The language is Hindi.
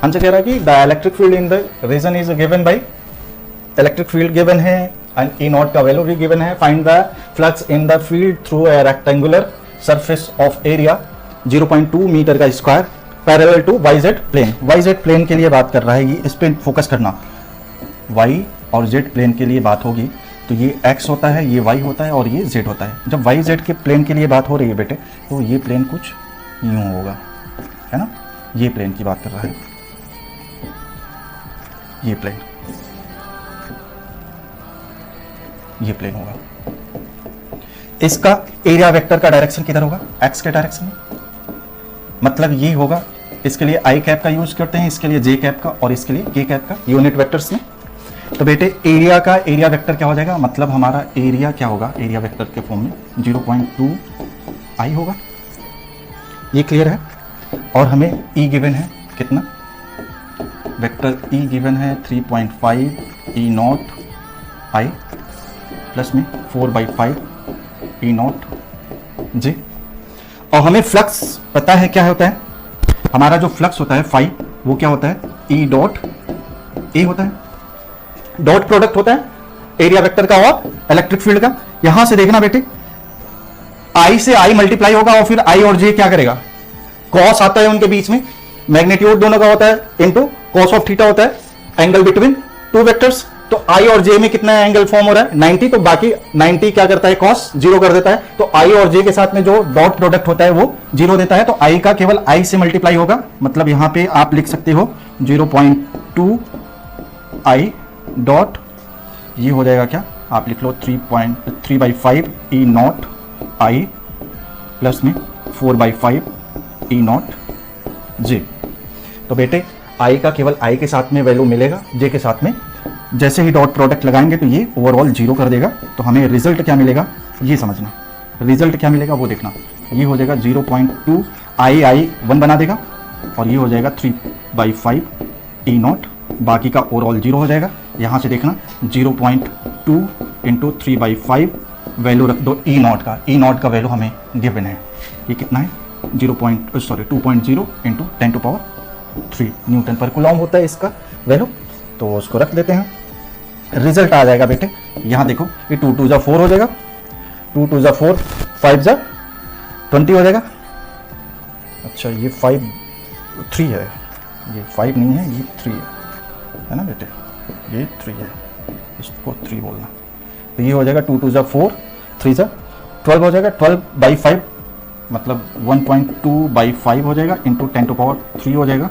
हमसे कह रहा है कि the electric field in the region is given by, electric field given है एंड ई नॉट का वैल्यू भी गिवन है। Find the flux in the field through a rectangular surface of area 0.2 metre का square parallel to YZ plane. YZ plane के लिए बात कर रहा है, ये इस पे फोकस करना। Y और Z प्लेन के लिए बात होगी तो ये X होता है, ये Y होता है और ये Z होता है। जब YZ के प्लेन के लिए बात हो रही है बेटे तो ये प्लेन कुछ यूं होगा, है ना। ये प्लेन की बात कर रहा है, ये प्लेन होगा। इसका एरिया वेक्टर का डायरेक्शन किधर होगा? X के डायरेक्शन में। मतलब ये होगा, इसके लिए आई कैप का यूज करते हैं, इसके लिए जे कैप का और इसके लिए के कैप का यूनिट वेक्टर्स में। तो बेटे एरिया का एरिया वेक्टर क्या हो जाएगा? मतलब हमारा एरिया क्या होगा? एरिया वेक्टर के फॉर्म में 0.2 आई होगा। ये क्लियर है। और हमें ई गिवन है कितना? वेक्टर ई गिवन है 3.5 ई नॉट आई प्लस में 4/5 ई नॉट जे। और हमें फ्लक्स पता है क्या होता है? हमारा जो फ्लक्स होता है फाई वो क्या होता है? ई डॉट ए होता है। डॉट प्रोडक्ट होता है एरिया वेक्टर का और इलेक्ट्रिक फील्ड का। यहां से देखना बेटे, आई से आई मल्टीप्लाई होगा और फिर आई और जे क्या करेगा? कॉस आता है उनके बीच में, मैग्नीट्यूड दोनों का होता है इनटू कॉस ऑफ थीटा होता है, एंगल बिटवीन टू वेक्टर्स। तो आई और जे में कितना एंगल फॉर्म हो रहा है? 90। तो बाकी 90 क्या करता है? कॉस 0 कर देता है। तो आई और जे के साथ में जो डॉट प्रोडक्ट होता है वो 0 देता है। तो आई का केवल आई से मल्टीप्लाई होगा। मतलब यहां पे आप लिख सकते हो 0.2 आई डॉट, ये हो जाएगा क्या? आप लिख लो 3/5 ई नॉट आई प्लस में 4/5 ई नॉट जे। तो बेटे आई का केवल आई के साथ में वैल्यू मिलेगा, जे के साथ में जैसे ही डॉट प्रोडक्ट लगाएंगे तो ये ओवरऑल 0 कर देगा। तो हमें रिजल्ट क्या मिलेगा ये समझना। रिजल्ट क्या मिलेगा वो देखना। ये हो जाएगा 0.2 आई 1 बना देगा और ये हो जाएगा 3/5 ई नॉट, बाकी का ओवरऑल 0 हो जाएगा। यहाँ से देखना 0.2 इंटू 3/5 वैल्यू रख दो ई नॉट का। ई नॉट का वैल्यू हमें गिवन है, ये कितना है? 2.0 इंटू 10⁻³ न्यूटन पर कूलॉम होता है इसका वैल्यू। तो उसको रख देते हैं, रिजल्ट आ जाएगा बेटे। यहाँ देखो ये 2 2 जा 4 हो जाएगा, 2 2 जा 4, 5 जा 20 हो जाएगा। अच्छा ये 3 है, ये 5 नहीं है, ये 3 है ना बेटे, ये 3 है, इसको 3 बोलना। तो ये हो जाएगा 2 2 जा 4, 3 जा 12 हो जाएगा। 12/5 मतलब 1.2/5 हो जाएगा इंटू 10⁻³ हो जाएगा।